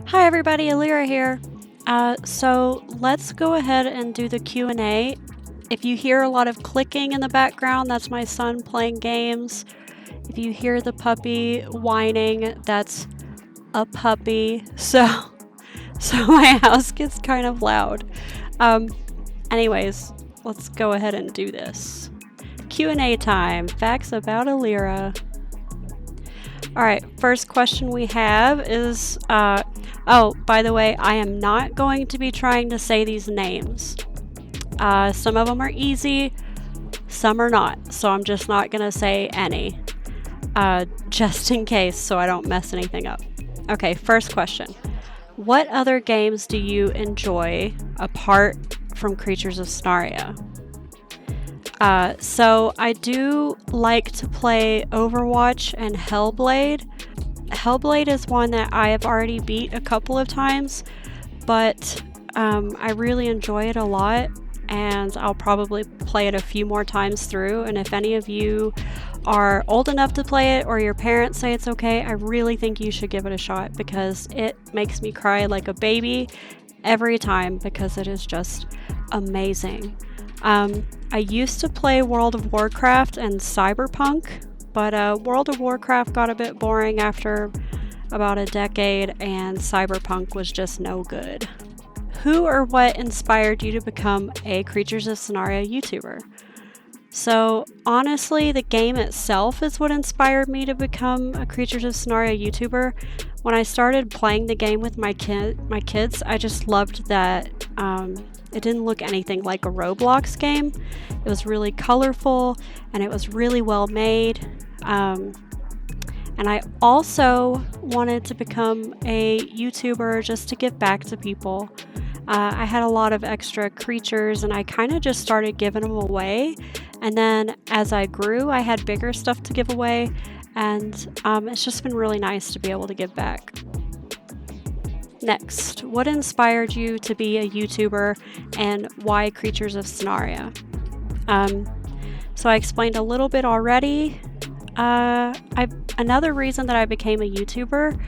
Hi everybody, Elirra here. So let's go ahead and do the Q&A. If you hear a lot of clicking in the background, that's my son playing games. If you hear the puppy whining, that's a puppy. So my house gets kind of loud. Anyways, let's go ahead and do this. Q&A time. Facts about Elirra. Alright, first question we have is, oh, by the way, I am not going to be trying to say these names. Some of them are easy, some are not, so I'm just not going to say any. Just in case, so I don't mess anything up. Okay, first question. What other games do you enjoy apart from Creatures of Sonaria? So I do like to play Overwatch and Hellblade. Hellblade is one that I have already beat a couple of times, but I really enjoy it a lot, and I'll probably play it a few more times through. And if any of you are old enough to play it or your parents say it's okay, I really think you should give it a shot because it makes me cry like a baby every time because it is just amazing. I used to play World of Warcraft and Cyberpunk, but World of Warcraft got a bit boring after about a decade, and Cyberpunk was just no good. Who or what inspired you to become a Creatures of Sonaria YouTuber? So honestly, the game itself is what inspired me to become a Creatures of Sonaria YouTuber. When I started playing the game with my kids, I just loved that it didn't look anything like a Roblox game. It was really colorful and it was really well made. And I also wanted to become a YouTuber just to give back to people. I had a lot of extra creatures and I kind of just started giving them away. And then as I grew, I had bigger stuff to give away. And it's just been really nice to be able to give back. Next, what inspired you to be a YouTuber and why Creatures of Sonaria? So I explained a little bit already. Another reason that I became a YouTuber,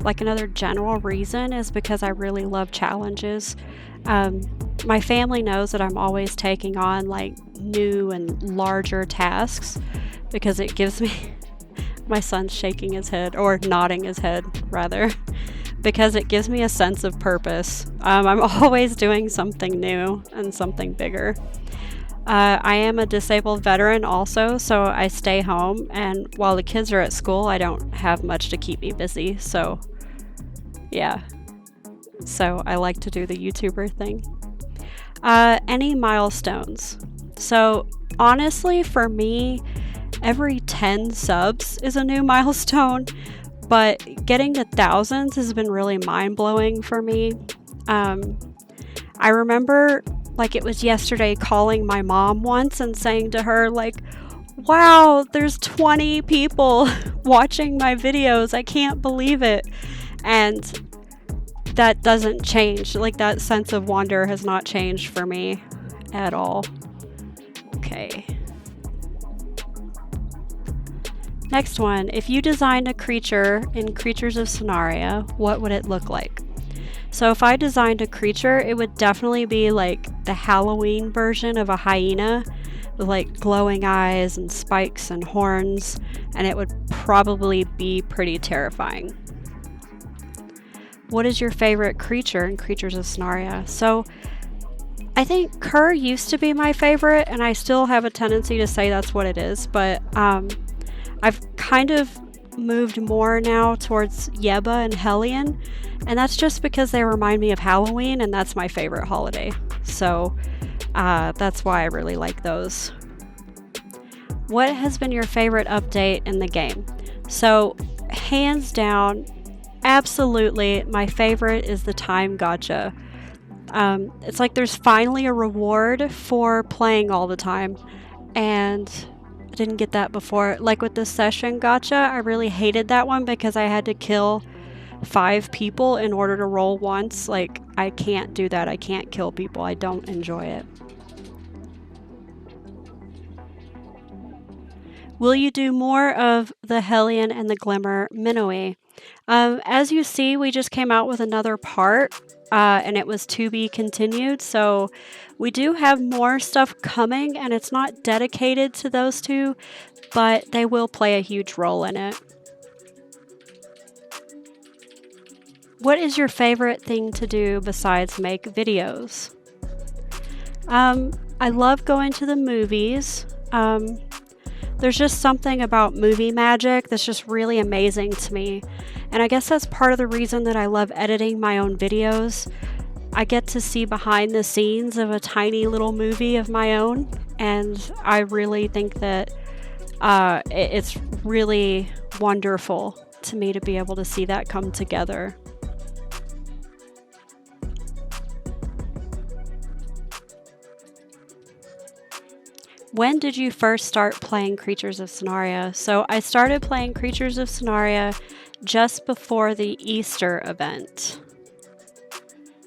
like another general reason, is because I really love challenges. My family knows that I'm always taking on like new and larger tasks because it gives me, my son's shaking his head, or nodding his head rather, because it gives me a sense of purpose. I'm always doing something new and something bigger. I am a disabled veteran also, so I stay home, and while the kids are at school, I don't have much to keep me busy, so yeah. So I like to do the YouTuber thing. Any milestones? So honestly, for me, every 10 subs is a new milestone, but getting to thousands has been really mind-blowing for me. I remember, like it was yesterday, calling my mom once and saying to her, like, wow, there's 20 people watching my videos. I can't believe it. And that doesn't change. Like, that sense of wonder has not changed for me at all. Okay. Next one. If you designed a creature in Creatures of Sonaria, what would it look like? So if I designed a creature, it would definitely be like the Halloween version of a hyena with like glowing eyes and spikes and horns, and it would probably be pretty terrifying. What is your favorite creature in Creatures of Sonaria? So I think Cur used to be my favorite, and I still have a tendency to say that's what it is, but I've kind of moved more now towards Yeba and Hellion, and that's just because they remind me of Halloween, and that's my favorite holiday. So that's why I really like those. What has been your favorite update in the game? So hands down, absolutely, my favorite is the time gacha. It's like there's finally a reward for playing all the time, and I didn't get that before. Like with the session gacha, I really hated that one because I had to kill 5 people in order to roll once. Like, I can't do that. I can't kill people. I don't enjoy it. Will you do more of the Hellion and the Glimmer Minnowi? As you see, we just came out with another part, and it was to be continued. So we do have more stuff coming, and it's not dedicated to those two, but they will play a huge role in it. What is your favorite thing to do besides make videos? I love going to the movies. There's just something about movie magic that's just really amazing to me. And I guess that's part of the reason that I love editing my own videos. I get to see behind the scenes of a tiny little movie of my own, and I really think that it's really wonderful to me to be able to see that come together. When did you first start playing Creatures of Sonaria? So I started playing Creatures of Sonaria just before the Easter event.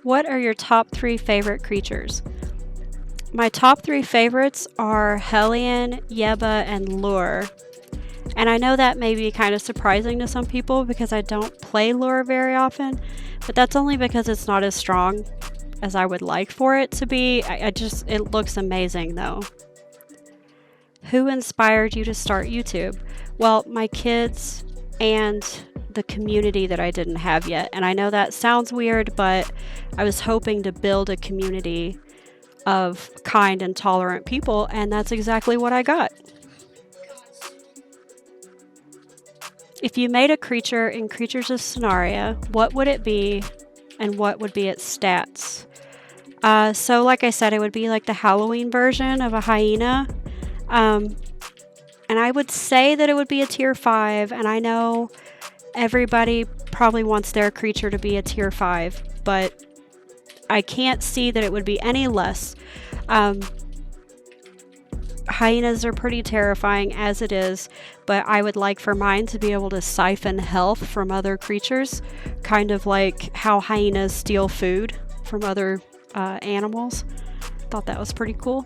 What are your top 3 favorite creatures? My top 3 favorites are Hellion, Yeba, and Lure. And I know that may be kind of surprising to some people because I don't play Lure very often, but that's only because it's not as strong as I would like for it to be. It looks amazing though. Who inspired you to start YouTube? Well, my kids and the community that I didn't have yet. And I know that sounds weird, but I was hoping to build a community of kind and tolerant people, and that's exactly what I got. If you made a creature in Creatures of Sonaria, what would it be and what would be its stats? So like I said, it would be like the Halloween version of a hyena. And I would say that it would be a tier 5, and I know everybody probably wants their creature to be a tier 5, but I can't see that it would be any less. Hyenas are pretty terrifying as it is, but I would like for mine to be able to siphon health from other creatures, kind of like how hyenas steal food from other animals. Thought that was pretty cool.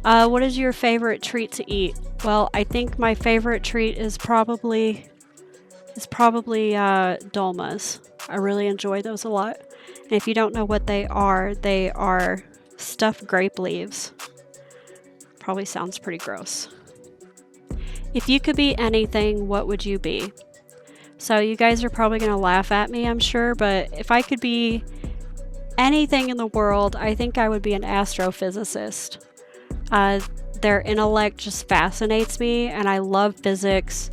What is your favorite treat to eat? Well, I think my favorite treat is probably dolmas. I really enjoy those a lot. And if you don't know what they are stuffed grape leaves. Probably sounds pretty gross. If you could be anything, what would you be? So you guys are probably going to laugh at me, I'm sure, but if I could be anything in the world, I think I would be an astrophysicist. Their intellect just fascinates me, and I love physics.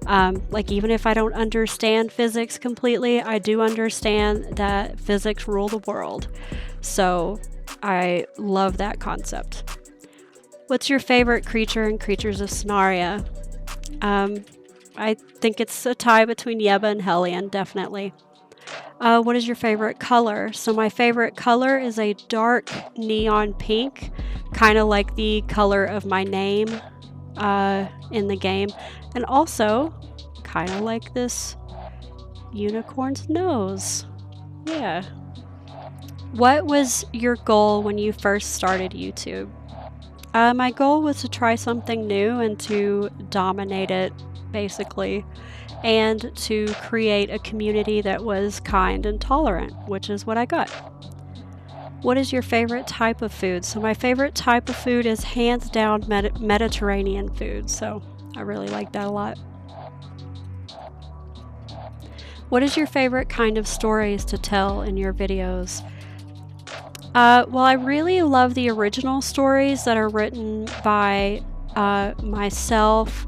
Like, even if I don't understand physics completely, I do understand that physics rule the world. So I love that concept. What's your favorite creature in Creatures of Sonaria? I think it's a tie between Yeba and Hellion, definitely. What is your favorite color? So my favorite color is a dark neon pink, kind of like the color of my name in the game, and also kind of like this unicorn's nose. Yeah. What was your goal when you first started YouTube? My goal was to try something new and to dominate it, basically, and to create a community that was kind and tolerant, which is what I got. What is your favorite type of food? So my favorite type of food is hands down Mediterranean food, so I really like that a lot. What is your favorite kind of stories to tell in your videos? Well, I really love the original stories that are written by myself,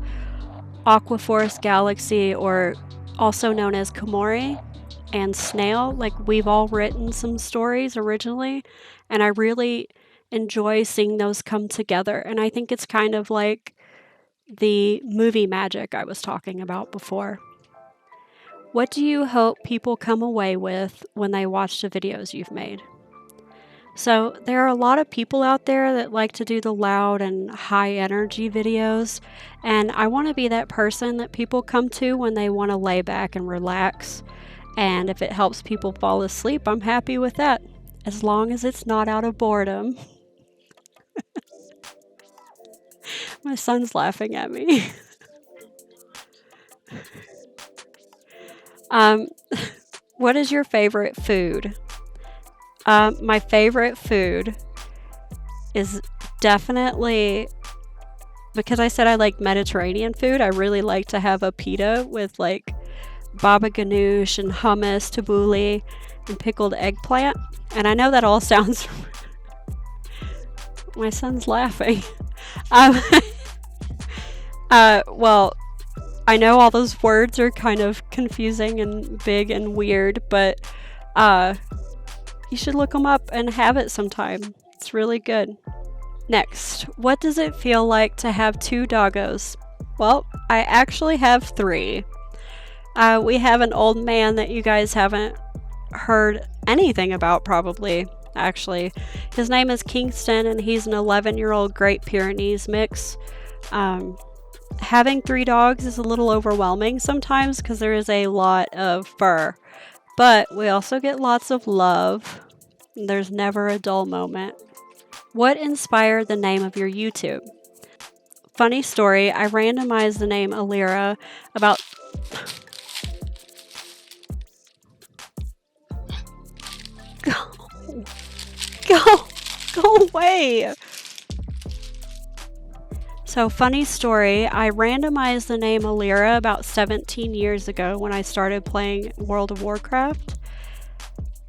Aquaforce Galaxy, or also known as Komori, and Snail. Like, we've all written some stories originally, and I really enjoy seeing those come together. And I think it's kind of like the movie magic I was talking about before. What do you hope people come away with when they watch the videos you've made? So there are a lot of people out there that like to do the loud and high energy videos, and I want to be that person that people come to when they want to lay back and relax. And if it helps people fall asleep, I'm happy with that, as long as it's not out of boredom. My son's laughing at me. Um, what is your favorite food? My favorite food is definitely, because I said I like Mediterranean food, I really like to have a pita with like baba ganoush and hummus, tabbouleh, and pickled eggplant. And I know that all sounds... My son's laughing. Um, well, I know all those words are kind of confusing and big and weird, but you should look them up and have it sometime. It's really good. Next, what does it feel like to have 2 doggos? Well, I actually have 3. We have an old man that you guys haven't heard anything about probably, actually. His name is Kingston, and he's an 11-year-old Great Pyrenees mix. Having 3 dogs is a little overwhelming sometimes because there is a lot of fur, but we also get lots of love. There's never a dull moment. What inspired the name of your YouTube? Funny story, I randomized the name Elirra about... Go away! So, funny story, I randomized the name Elirra about 17 years ago when I started playing World of Warcraft.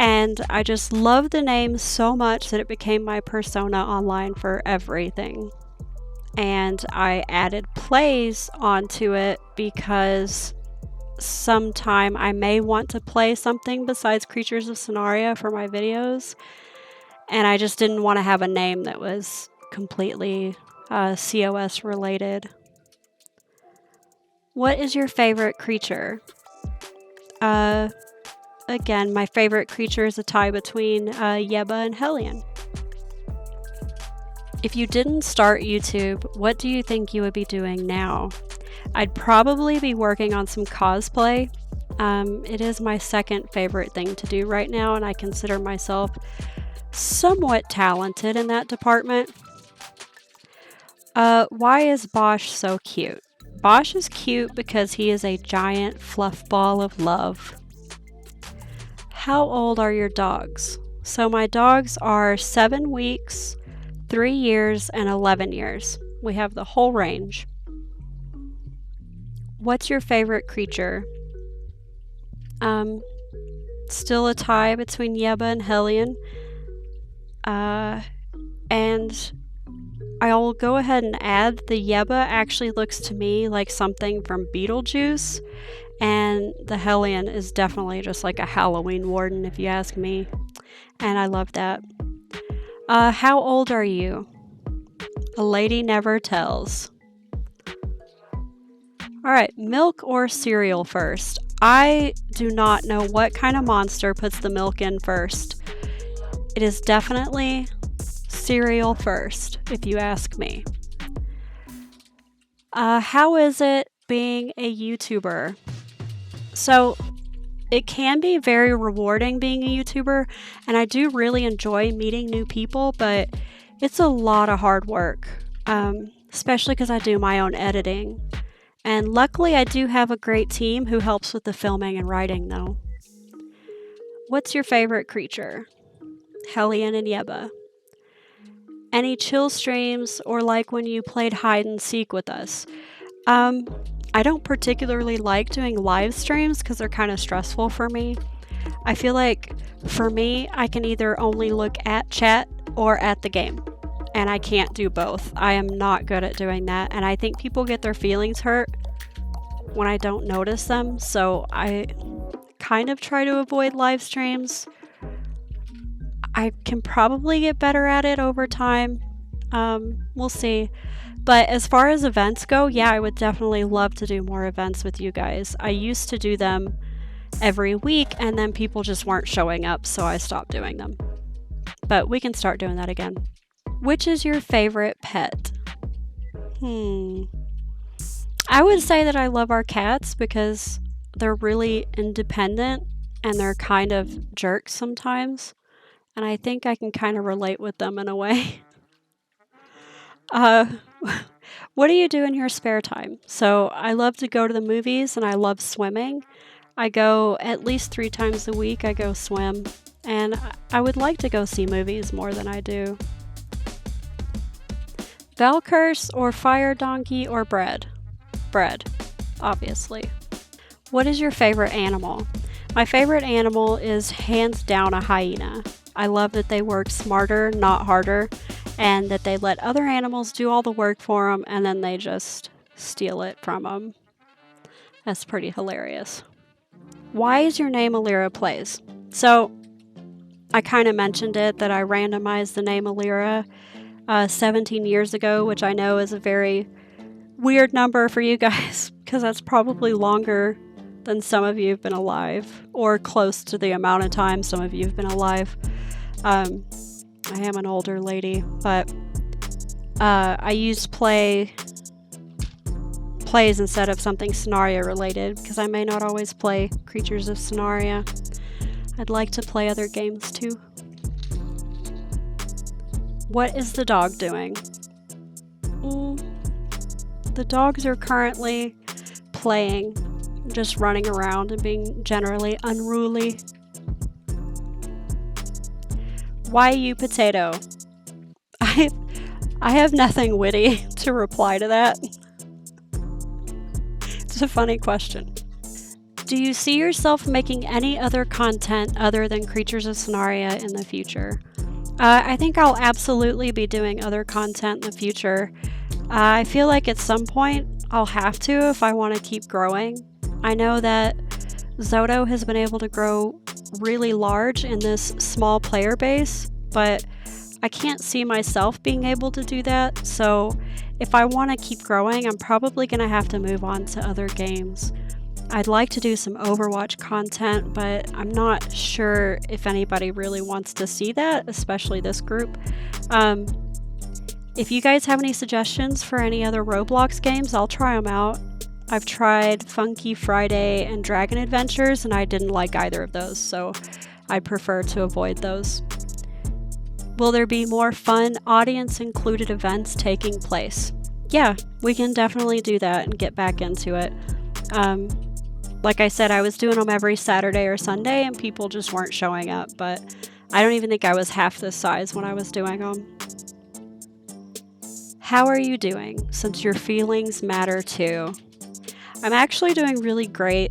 And I just loved the name so much that it became my persona online for everything. And I added plays onto it because sometime I may want to play something besides Creatures of Sonaria for my videos. And I just didn't want to have a name that was completely COS related. What is your favorite creature? Again, my favorite creature is a tie between Yeba and Hellion. If you didn't start YouTube, what do you think you would be doing now? I'd probably be working on some cosplay. It is my second favorite thing to do right now, and I consider myself somewhat talented in that department. Why is Bosch so cute? Bosch is cute because he is a giant fluff ball of love. How old are your dogs? So my dogs are 7 weeks, 3 years, and 11 years. We have the whole range. What's your favorite creature? Still a tie between Yeba and Hellion. And I'll go ahead and add the Yeba actually looks to me like something from Beetlejuice. And the Hellion is definitely just like a Halloween warden, if you ask me. And I love that. How old are you? A lady never tells. Alright, milk or cereal first? I do not know what kind of monster puts the milk in first. It is definitely cereal first, if you ask me. How is it being a YouTuber? So, it can be very rewarding being a YouTuber, and I do really enjoy meeting new people, but it's a lot of hard work, especially because I do my own editing. And luckily, I do have a great team who helps with the filming and writing, though. What's your favorite creature? Hellion and Yeba. Any chill streams or like when you played hide and seek with us? I don't particularly like doing live streams because they're kind of stressful for me. I feel like for me, I can either only look at chat or at the game, and I can't do both. I am not good at doing that, and I think people get their feelings hurt when I don't notice them, so I kind of try to avoid live streams. I can probably get better at it over time. We'll see. But as far as events go, yeah, I would definitely love to do more events with you guys. I used to do them every week, and then people just weren't showing up, so I stopped doing them. But we can start doing that again. Which is your favorite pet? I would say that I love our cats because they're really independent, and they're kind of jerks sometimes. And I think I can kind of relate with them in a way. What do you do in your spare time? So I love to go to the movies and I love swimming. I go at least 3 times a week. I go swim, and I would like to go see movies more than I do. Bell curse or fire donkey or bread? Bread, obviously. What is your favorite animal? My favorite animal is hands down a hyena. I love that they work smarter, not harder, and that they let other animals do all the work for them and then they just steal it from them. That's pretty hilarious. Why is your name Elirra Plays? So, I kind of mentioned it that I randomized the name Elirra 17 years ago, which I know is a very weird number for you guys because that's probably longer than some of you have been alive, or close to the amount of time some of you have been alive. I am an older lady, but I used plays instead of something Sonaria related because I may not always play Creatures of Sonaria. I'd like to play other games too. What is the dog doing? The dogs are currently playing, just running around and being generally unruly. Why you potato? I have nothing witty to reply to that. It's a funny question. Do you see yourself making any other content other than Creatures of Sonaria in the future? I think I'll absolutely be doing other content in the future. I feel like at some point I'll have to if I want to keep growing. I know that Zoto has been able to grow really large in this small player base, but I can't see myself being able to do that, so if I want to keep growing, I'm probably going to have to move on to other games. I'd like to do some Overwatch content, but I'm not sure if anybody really wants to see that, especially this group. If you guys have any suggestions for any other Roblox games, I'll try them out. I've tried Funky Friday and Dragon Adventures, and I didn't like either of those, so I prefer to avoid those. Will there be more fun, audience-included events taking place? Yeah, we can definitely do that and get back into it. Like I said, I was doing them every Saturday or Sunday, and people just weren't showing up, but I don't even think I was half this size when I was doing them. How are you doing, since your feelings matter too? I'm actually doing really great,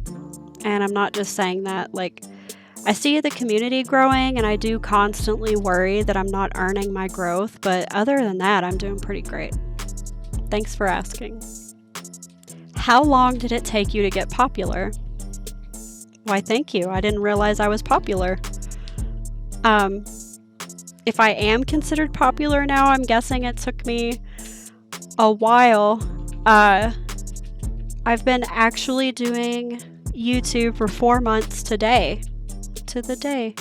and I'm not just saying that. Like, I see the community growing, and I do constantly worry that I'm not earning my growth, but other than that, I'm doing pretty great. Thanks for asking. How long did it take you to get popular? Why, thank you. I didn't realize I was popular. If I am considered popular now, I'm guessing it took me a while. I've been actually doing YouTube for 4 months today. To the day.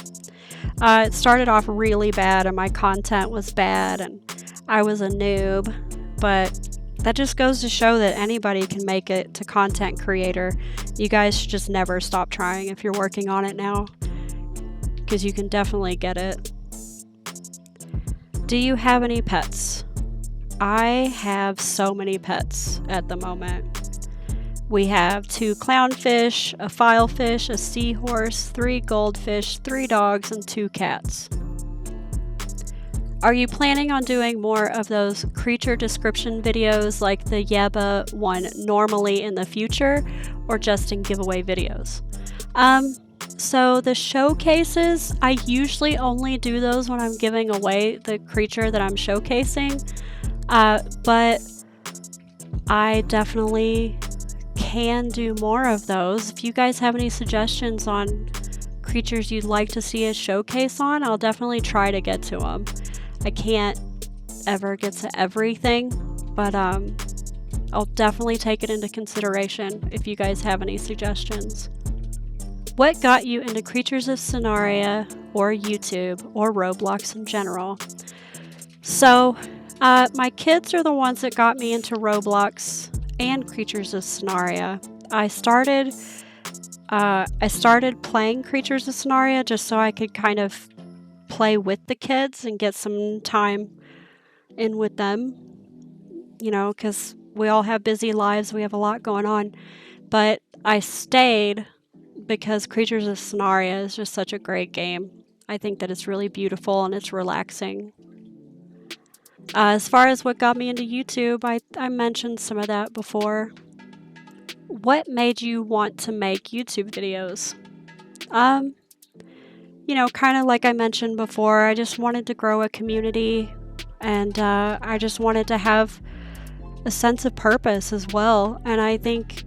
It started off really bad, and my content was bad, and I was a noob, but that just goes to show that anybody can make it to content creator. You guys should just never stop trying if you're working on it now, because you can definitely get it. Do you have any pets? I have so many pets at the moment. We have 2 clownfish, a filefish, a seahorse, 3 goldfish, 3 dogs, and 2 cats. Are you planning on doing more of those creature description videos like the Yeba one normally in the future, or just in giveaway videos? So the showcases, I usually only do those when I'm giving away the creature that I'm showcasing, but I definitely can do more of those. If you guys have any suggestions on creatures you'd like to see a showcase on, I'll definitely try to get to them. I can't ever get to everything, but I'll definitely take it into consideration if you guys have any suggestions. What got you into Creatures of Sonaria or YouTube or Roblox in general? So, my kids are the ones that got me into Roblox and Creatures of Sonaria. I started playing Creatures of Sonaria just so I could kind of play with the kids and get some time in with them, you know, because we all have busy lives, we have a lot going on. But I stayed because Creatures of Sonaria is just such a great game. I think that it's really beautiful and it's relaxing. As far as what got me into YouTube, I mentioned some of that before. What made you want to make YouTube videos? You know, kind of like I mentioned before, I just wanted to grow a community, and I just wanted to have a sense of purpose as well. And I think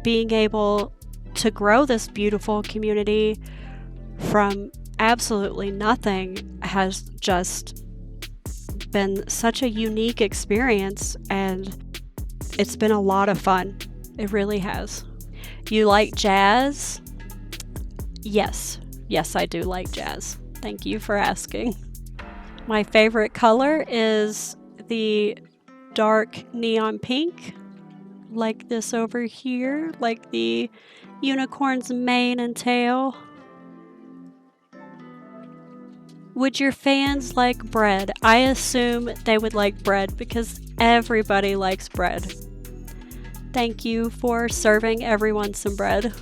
being able to grow this beautiful community from absolutely nothing has just been such a unique experience, and it's been a lot of fun. It really has. You like jazz? Yes. Yes, I do like jazz. Thank you for asking. My favorite color is the dark neon pink, like this over here, like the unicorn's mane and tail. Would your fans like bread? I assume they would like bread because everybody likes bread. Thank you for serving everyone some bread.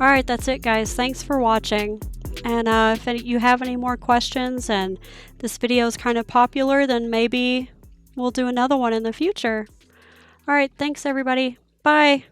Alright, that's it guys. Thanks for watching. And if you have any more questions and this video is kind of popular, then maybe we'll do another one in the future. Alright, thanks everybody. Bye!